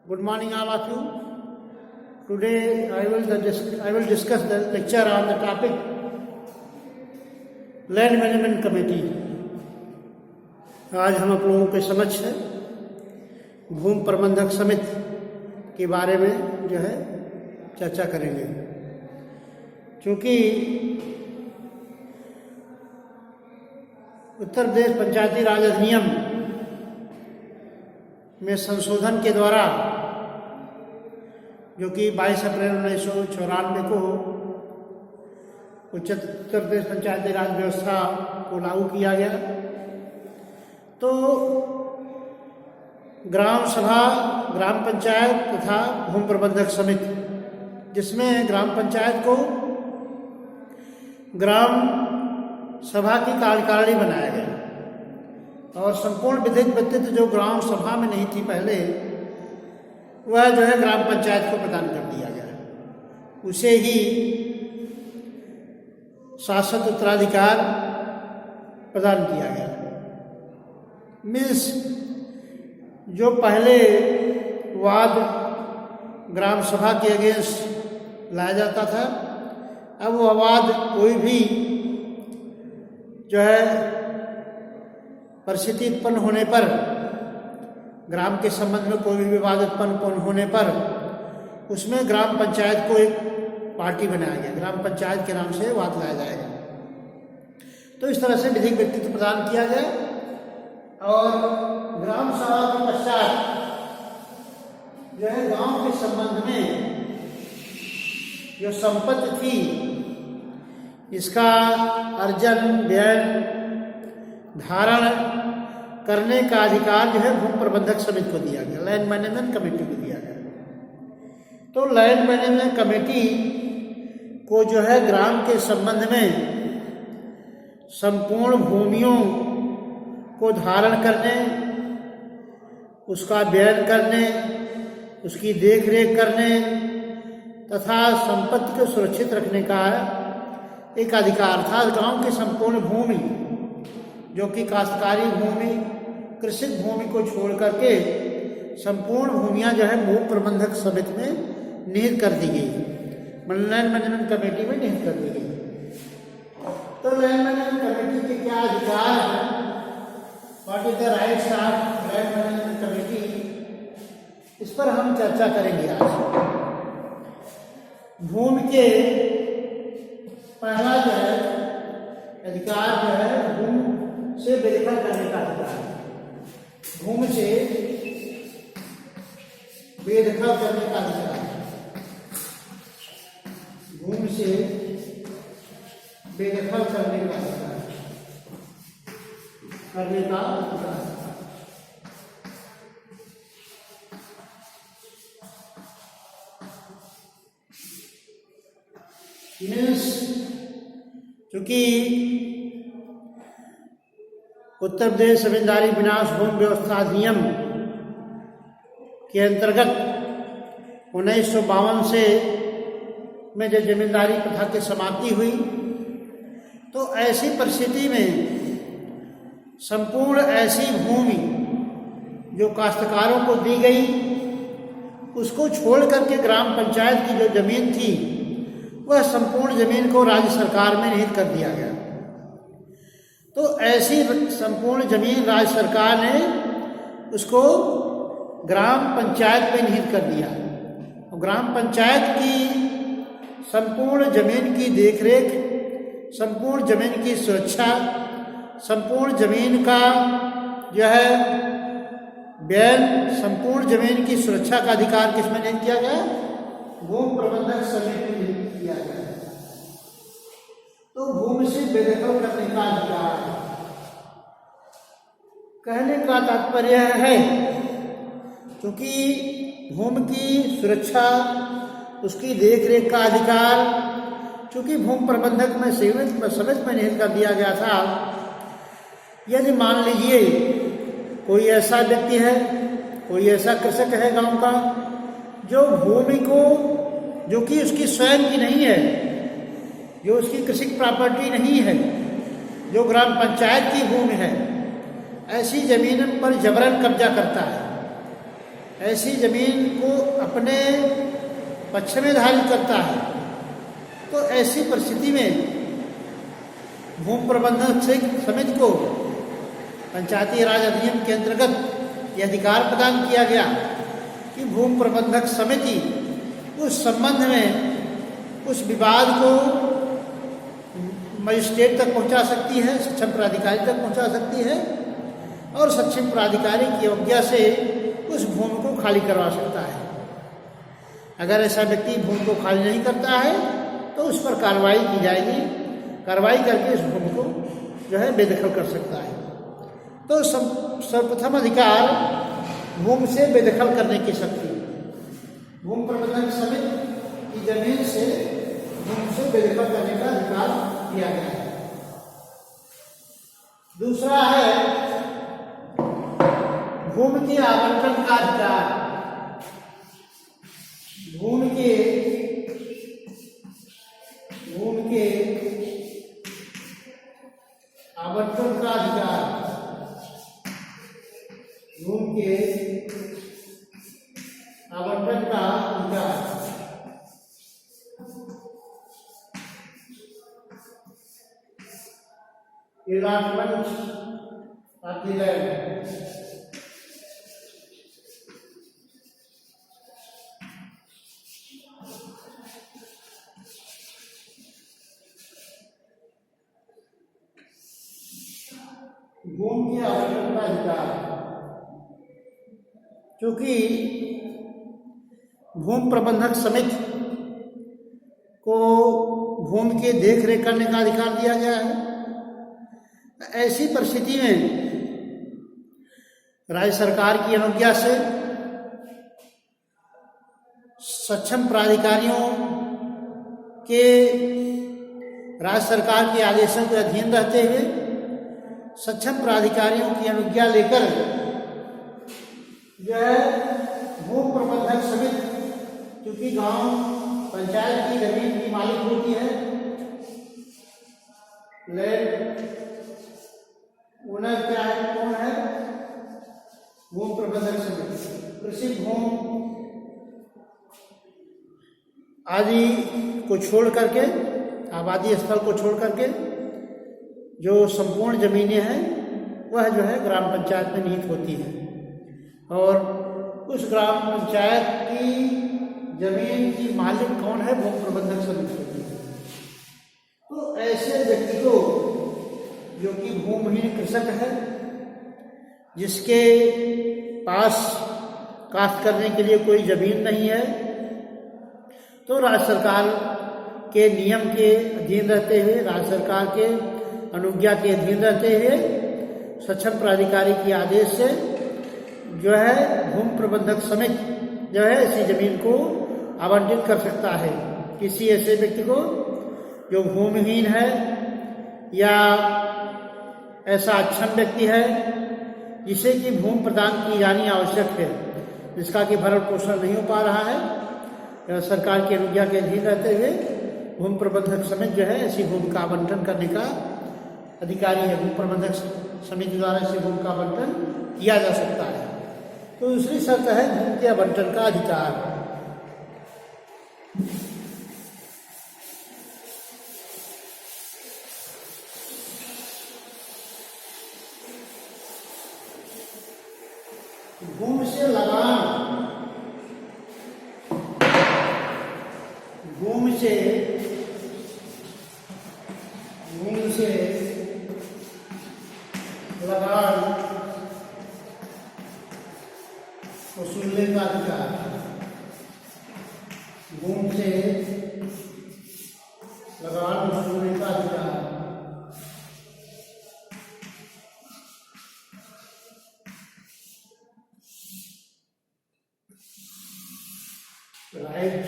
Good morning, all of you. Today I will discuss the lecture on the topic Land Management Committee. आज हम आप लोगों के समक्ष है भूमि प्रबंधक समिति के बारे में जो है चर्चा करेंगे। क्योंकि उत्तर प्रदेश पंचायती राज अधिनियम में संशोधन के द्वारा जो कि 22 अप्रैल 1994 को उत्तर प्रदेश पंचायती राज व्यवस्था को लागू किया गया, तो ग्राम सभा, ग्राम पंचायत तथा भूमि प्रबंधक समिति, जिसमें ग्राम पंचायत को ग्राम सभा की कार्यकारिणी बनाया गया और संपूर्ण विधिक व्यक्तित्व जो ग्राम सभा में नहीं थी पहले, वह जो है ग्राम पंचायत को प्रदान कर दिया गया। उसे ही शाश्वत उत्तराधिकार प्रदान किया गया। मीन्स जो पहले वाद ग्राम सभा के अगेंस्ट लाया जाता था, अब वह वाद कोई भी जो है परिस्थिति उत्पन्न होने पर, ग्राम के संबंध में कोई भी विवाद उत्पन्न होने पर उसमें ग्राम पंचायत को एक पार्टी बनाया गया, ग्राम पंचायत के नाम से वाद लाया जाएगा। तो इस तरह से विधिक व्यक्तित्व प्रदान किया गया और ग्राम सभा के पश्चात जो है गांव के संबंध में जो संपत्ति थी, इसका अर्जन, व्यय, धारण करने का अधिकार जो है भूमि प्रबंधक समिति को दिया गया, लैंड मैनेजमेंट कमेटी को दिया गया। तो लैंड मैनेजमेंट कमेटी को जो है ग्राम के संबंध में संपूर्ण भूमियों को धारण करने, उसका व्ययन करने, उसकी देखरेख करने तथा संपत्ति को सुरक्षित रखने का एक अधिकार था। गांव की संपूर्ण भूमि जो कि काश्तकारी भूमि, कृषि भूमि को छोड़ करके संपूर्ण भूमियां जो है भूमि प्रबंधक समिति में निहित कर दी गई, लैंड मैनेजमेंट कमेटी में निहित कर दी गई। तो लैंड मैनेजमेंट कमेटी के क्या अधिकार है, what is the rights of land management committee, इस पर हम चर्चा करेंगे आज। भूमि के पहला जो है अधिकार जो है भूमि से बेदखल करने का अधिकार है। भूमि से बेदखल करने का अधिकार है। भूमि से बेदखल करने का अधिकार है। करने का अधिकार है। क्योंकि उत्तर प्रदेश जमींदारी विनाश भूमि व्यवस्था अधिनियम के अंतर्गत 1952 से में जब जमींदारी प्रथा की समाप्ति हुई, तो ऐसी परिस्थिति में संपूर्ण ऐसी भूमि जो काश्तकारों को दी गई, उसको छोड़ करके ग्राम पंचायत की जो जमीन थी, वह संपूर्ण जमीन को राज्य सरकार में निहित कर दिया गया। तो ऐसी संपूर्ण जमीन राज्य सरकार ने उसको ग्राम पंचायत में निहित कर दिया और ग्राम पंचायत की संपूर्ण जमीन की देखरेख, संपूर्ण जमीन की सुरक्षा, संपूर्ण जमीन का जो है व्यय, संपूर्ण जमीन की सुरक्षा का अधिकार किसमें निहित किया गया? भूमि प्रबंधक समिति में निहित किया गया। तो भूमि से बेदखल करने का अधिकार है। कहने का तात्पर्य है क्योंकि भूमि की सुरक्षा, उसकी देखरेख का अधिकार चूंकि भूमि प्रबंधक में समिति में निहित कर दिया गया था। यदि मान लीजिए कोई ऐसा व्यक्ति है, कोई ऐसा कृषक है गांव का, जो भूमि को, जो कि उसकी स्वयं की नहीं है, जो उसकी कृषि प्रॉपर्टी नहीं है, जो ग्राम पंचायत की भूमि है, ऐसी जमीन पर जबरन कब्जा करता है ऐसी जमीन को अपने पक्ष में धारित करता है, तो ऐसी परिस्थिति में भूमि प्रबंधन समिति को पंचायती राज अधिनियम के अंतर्गत यह अधिकार प्रदान किया गया कि भूमि प्रबंधक समिति उस संबंध में उस विवाद को मजिस्ट्रेट तक पहुंचा सकती है, सक्षम प्राधिकारी तक पहुंचा सकती है और सक्षम प्राधिकारी की अवज्ञा से उस भूमि को खाली करवा सकता है। अगर ऐसा व्यक्ति भूमि को खाली नहीं करता है तो उस पर कार्रवाई की जाएगी, कार्रवाई करके इस भूमि को जो है बेदखल कर सकता है। तो सर्वप्रथम अधिकार भूमि से बेदखल करने की शक्ति, भूमि प्रबंधन समिति की जमीन से भूमि से बेदखल करने का अधिकार दिया गया है। दूसरा है भूमि के आवंटन का अधिकार। भूमि के आवंटन का अधिकार, भूमि के आवंटन का अधिकार। allotment of the land. भूमि के आवंटन का अधिकार, क्योंकि भूमि प्रबंधक समिति को भूमि के देख रेख करने का अधिकार दिया गया है। ऐसी परिस्थिति में राज्य सरकार की अनुज्ञा से सक्षम प्राधिकारियों के राज्य सरकार के आदेशों के अधीन रहते हुए सक्षम प्राधिकारियों की अनुज्ञा लेकर जो है भूमि प्रबंधक समिति, क्योंकि गांव पंचायत की जमीन की मालिक होती है, लैंड ओनर क्या है, कौन है, भूमि प्रबंधक समिति। कृषि भूमि आदि को छोड़ करके, आबादी स्थल को छोड़ करके जो संपूर्ण जमीनें हैं वह जो है ग्राम पंचायत में निहित होती है और उस ग्राम पंचायत की जमीन की मालिक कौन है, भूमि प्रबंधक समिति होती है। तो ऐसे व्यक्ति को जो कि भूमिहीन कृषक है, जिसके पास काश्त करने के लिए कोई जमीन नहीं है, तो राज्य सरकार के नियम के अधीन रहते हुए, राज्य सरकार के अनुज्ञा के अधीन रहते हुए सक्षम प्राधिकारी के आदेश से जो है भूमि प्रबंधक समिति जो है इसी जमीन को आवंटित कर सकता है किसी ऐसे व्यक्ति को जो भूमिहीन है या ऐसा अक्षम व्यक्ति है जिसे कि भूमि प्रदान की जानी आवश्यक है, जिसका कि भरण पोषण नहीं हो पा रहा है। सरकार की अनुज्ञा के अधीन रहते हुए भूमि प्रबंधक समिति जो है ऐसी भूमि का आवंटन करने का अधिकारी है। भूमि प्रबंधक समिति द्वारा ऐसी भूमि का आवंटन किया जा सकता है। तो दूसरी शर्त है भूमि के आवंटन का अधिकार। भूमि से लगान, भूमि से लगान वसूलने का अधिकार, भूमि से लगान वसूलने का अधिकार। Right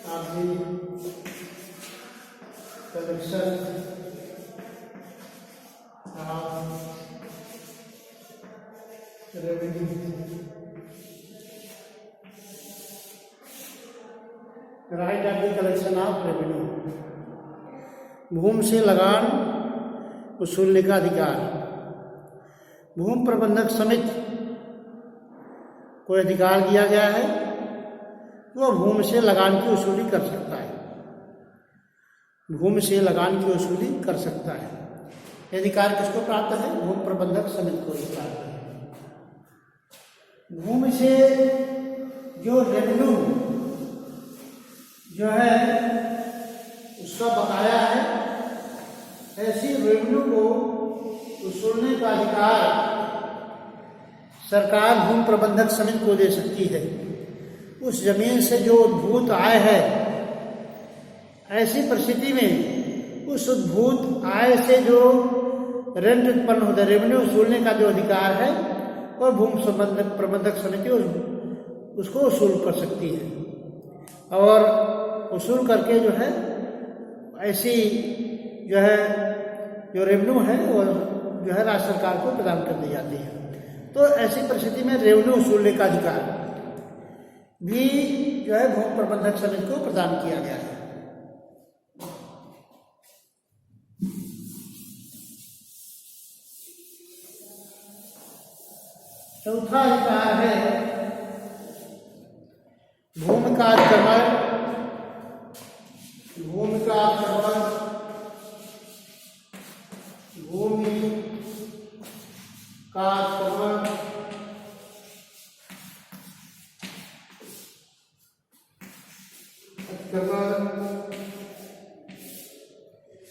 of the collection of revenue, right of the collection of revenue. भूमि से लगान वसूलने का अधिकार। भूमि प्रबंधक समिति को अधिकार दिया गया है, वह भूमि से लगान की वसूली कर सकता है, भूमि से लगान की वसूली कर सकता है। ये अधिकार किसको प्राप्त है? भूमि प्रबंधक समिति को ही प्राप्त है। भूमि से जो रेवेन्यू जो है उसका बकाया है, ऐसी रेवेन्यू को वसूलने का अधिकार सरकार भूमि प्रबंधक समिति को दे सकती है। उस जमीन से जो उद्भूत आय है, ऐसी परिस्थिति में उस उद्भूत आय से जो रेंट उत्पन्न होता है, रेवेन्यू वसूलने का जो अधिकार है, वह भूमि प्रबंधक समिति उसको वसूल कर सकती है। और वसूल करके जो है ऐसी जो है जो रेवेन्यू है वो जो है राज्य सरकार को प्रदान कर दी जाती है। तो ऐसी परिस्थिति में रेवेन्यू वसूलने का अधिकार भी जो है भूमि प्रबंधक समिति को प्रदान किया गया है। चौथा अधिकार है भूमि का अतिक्रमण। भूमि का अतिक्रमण, भूमि का अतिक्रमण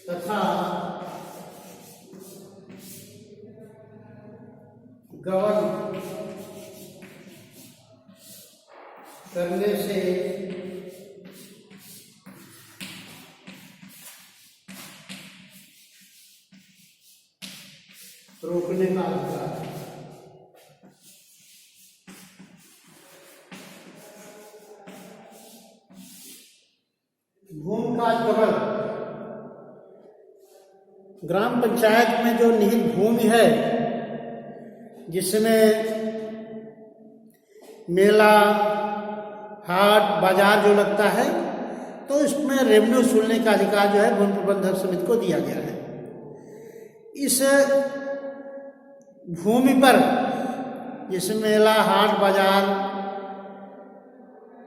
तथा गबन करने से रोकने का अधिकार। भूमि का अतिक्रमण, ग्राम पंचायत में जो निहित भूमि है, जिसमें मेला हाट बाजार जो लगता है, तो इसमें रेवेन्यू वसूलने का अधिकार जो है भूमि प्रबंधक समिति को दिया गया है। इस भूमि पर जिसमें मेला हाट बाजार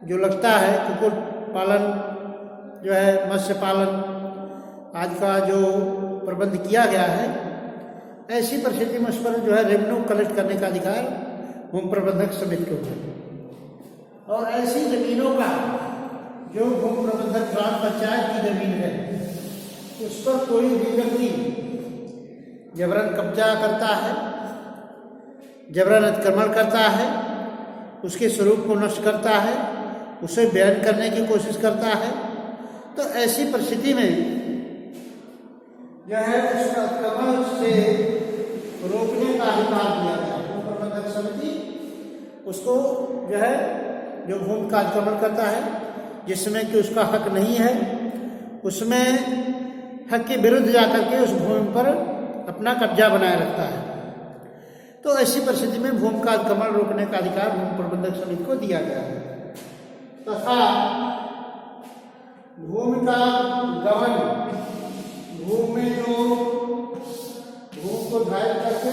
जो लगता है, कुक्कुट पालन जो है, मत्स्य पालन आदि का जो प्रबंध किया गया है, ऐसी परिस्थिति में उस पर जो है रेवेन्यू कलेक्ट करने का अधिकार भूमि प्रबंधक समिति को है। और ऐसी जमीनों का जो भूमि प्रबंधक ग्राम पंचायत की जमीन है, उस पर कोई भी व्यक्ति जबरन कब्जा करता है, जबरन अतिक्रमण करता है, उसके स्वरूप को नष्ट करता है, उसे बैन करने की कोशिश करता है, तो ऐसी परिस्थिति में जो है उस अतिक्रमण से रोकने का अधिकार दिया गया। भूमि प्रबंधक समिति उसको जो है जो भूमि का अतिक्रमण करता है, जिसमें कि उसका हक नहीं है, उसमें हक के विरुद्ध जाकर के उस भूमि पर अपना कब्जा बनाए रखता है, तो ऐसी परिस्थिति में भूमि का अतिक्रमण रोकने का अधिकार भूमि प्रबंधक समिति को दिया गया है। तथा भूमि का गबन, भूमि में जो भूमि को धारण करके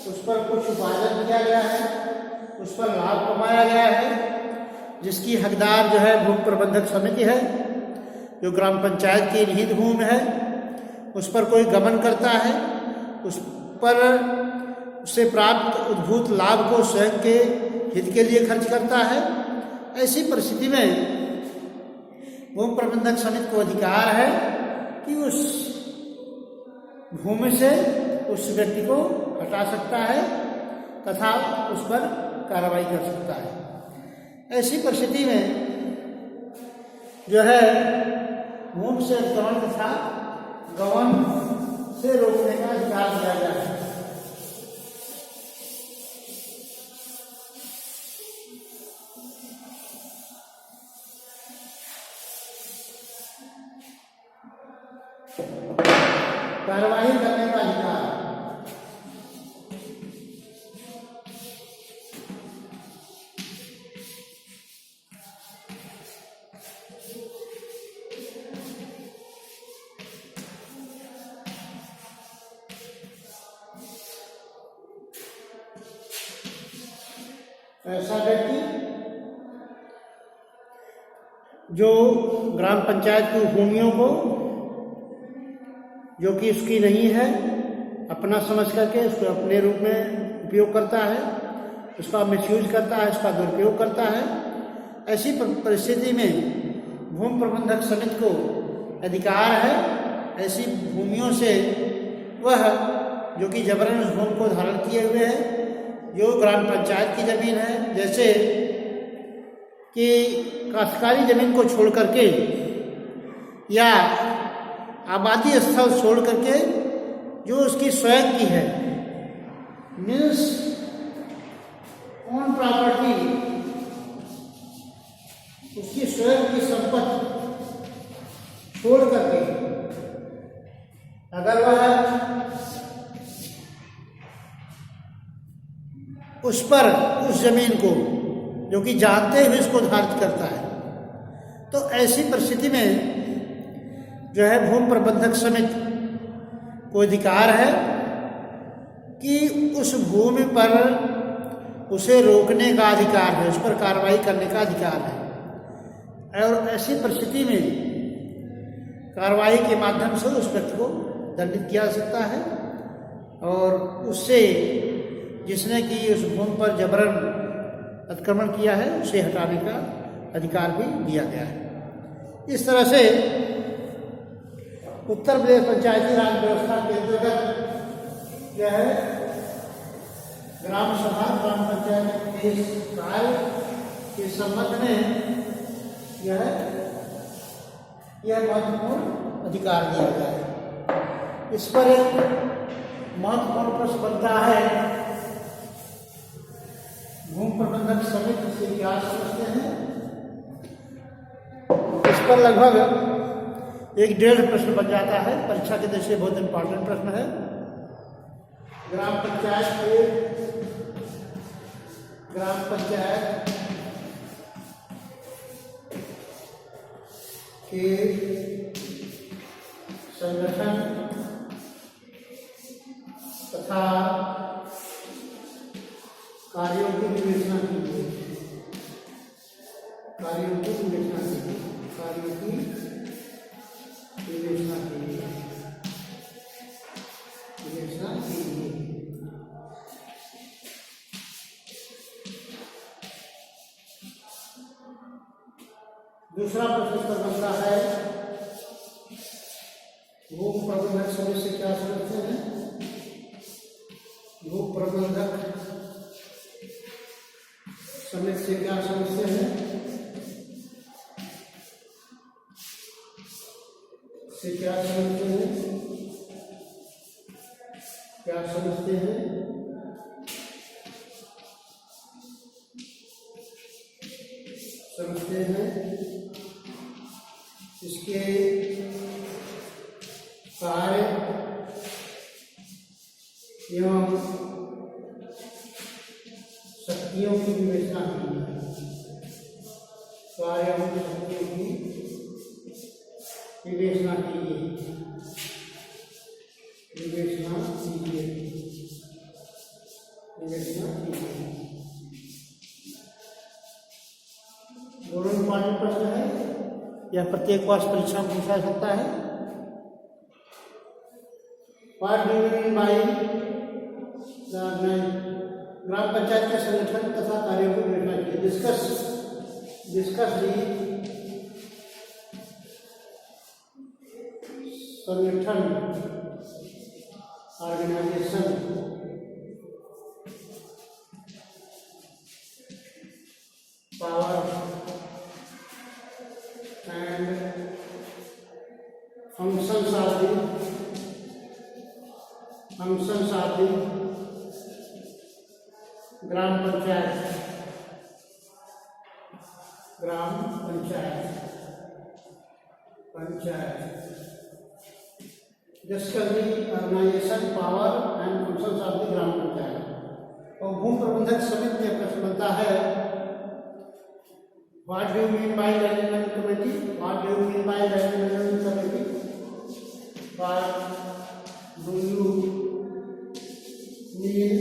उस पर कुछ उपार्जन किया गया है, उस पर लाभ कमाया गया है, जिसकी हकदार जो है भूमि प्रबंधक समिति है, जो ग्राम पंचायत की निहित भूमि है, उस पर कोई गबन करता है, उस पर उससे प्राप्त उद्भूत लाभ को स्वयं के हित के लिए खर्च करता है। ऐसी परिस्थिति में भूमि प्रबंधक समिति को अधिकार है कि उस भूमि से उस व्यक्ति को हटा सकता है तथा उस पर कार्रवाई कर सकता है। ऐसी परिस्थिति में जो है भूमि से अतिक्रमण तथा गबन से रोकने का अधिकार दिया गया है। कार्रवाई करने का अधिकार, ऐसा व्यक्ति जो ग्राम पंचायत की भूमियों को, जो कि उसकी नहीं है, अपना समझ करके उसको अपने रूप में उपयोग करता है, उसका मिसयूज करता है, उसका दुरुपयोग करता है। ऐसी परिस्थिति में भूमि प्रबंधक समिति को अधिकार है ऐसी भूमियों से वह, जो कि जबरन उस भूमि को धारण किए हुए है, जो ग्राम पंचायत की जमीन है, जैसे कि काश्तकारी जमीन को छोड़ करके या आबादी स्थल छोड़ करके जो उसकी स्वयं की है, मीन्स ओन प्रॉपर्टी, उसकी स्वयं की संपत्ति छोड़ करके अगर वह उस पर, उस जमीन को, जो कि जानते हुए इसको धारित करता है, तो ऐसी परिस्थिति में जो है भूमि प्रबंधक समिति को अधिकार है कि उस भूमि पर उसे रोकने का अधिकार है, उस पर कार्रवाई करने का अधिकार है। और ऐसी परिस्थिति में कार्रवाई के माध्यम से उस व्यक्ति को दंडित किया जा सकता है और उससे, जिसने कि उस भूमि पर जबरन अतिक्रमण किया है, उसे हटाने का अधिकार भी दिया गया है। इस तरह से उत्तर प्रदेश पंचायती राज व्यवस्था के अंतर्गत यह है ग्राम सभा, ग्राम पंचायत के कार्य के संबंध में यह महत्वपूर्ण अधिकार दिया गया है। इस पर एक महत्वपूर्ण प्रश्न बनता है, भूमि प्रबंधक समिति से क्या समझते हैं। इस पर लगभग 1-1.5 प्रश्न बन जाता है। परीक्षा के दृष्टि से बहुत इंपॉर्टेंट प्रश्न है। ग्राम पंचायत के संगठन तथा कार्यों की विवेचना कीजिए। कार्यों की विवेचना कीजिए। दूसरा प्रश्न पर बनता है, भूमि प्रबंधक समिति से क्या समझते हैं। भूमि प्रबंधक समिति से क्या समझते हैं। क्या समझते हैं। इसके कार्य एवं शक्तियों की विवेचना कीजिए। कार्य एवं शक्तियों की विवेचना कीजिए। दोनों इंपॉर्टेंट प्रश्न है। यह प्रत्येक वर्ष परीक्षा में पूछा जा सकता है। What do you mean by gram panchayat के संगठन तथा कार्यों को विवेचना कीजिए। डिस्कस दी संगठन, organisation, power and functions of the gram panchayat. Discuss the organisation, power and functions of the gram panchayat. और भूमि प्रबंधक समिति में प्रश्न बनता है, what do you mean by land management committee. What do you mean by land management committee. What do you mean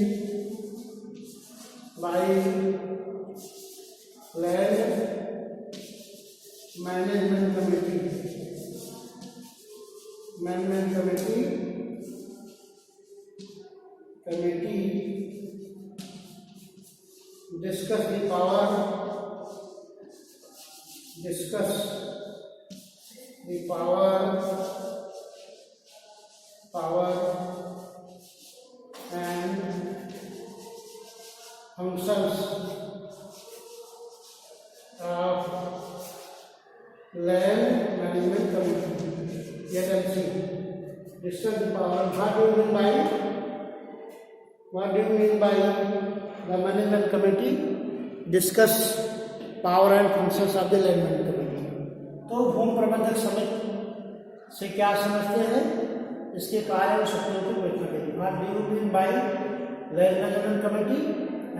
by land management committee discuss the power and functions of land management committee. LMC. Discuss the power. What do you mean by the management committee? Discuss power and functions of the land management committee. तो भूमि प्रबंधक समिति से क्या समझते हैं? इसके कार्य और शक्तियों की व्याख्या करें. What do you mean by land management committee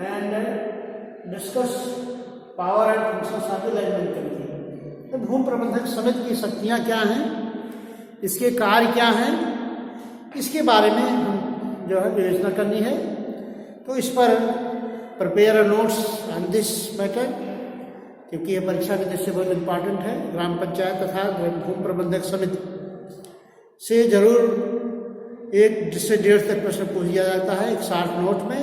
and discuss power and functions of the land management committee. तो भूमि प्रबंधक समिति की शक्तियां क्या हैं, इसके कार्य क्या हैं, इसके बारे में हम जो है विवेचना करनी है. तो इस पर prepare notes on this matter, क्योंकि ये परीक्षा के दृष्टि से बहुत इम्पॉर्टेंट है. ग्राम पंचायत तथा भूमि प्रबंधक समिति से जरूर 1 से 1.5 तक प्रश्न पूछ दिया जाता है, एक शॉर्ट नोट में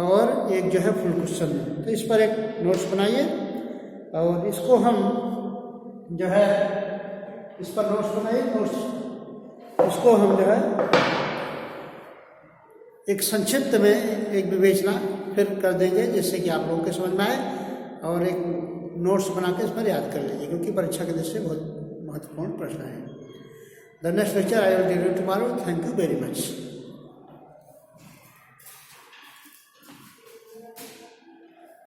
और एक जो है फुल क्वेश्चन में. तो इस पर एक नोट्स बनाइए और इसको हम जो है इस पर नोट्स बनाइए. इसको हम जो है एक संक्षिप्त में एक विवेचना फिर कर देंगे, जिससे कि आप लोगों के समझ में आए, और एक नोट्स बना के इस पर याद कर लीजिए, क्योंकि परीक्षा के दृष्टि से बहुत महत्वपूर्ण प्रश्न है. The next lecture I will give you tomorrow. Thank you very much.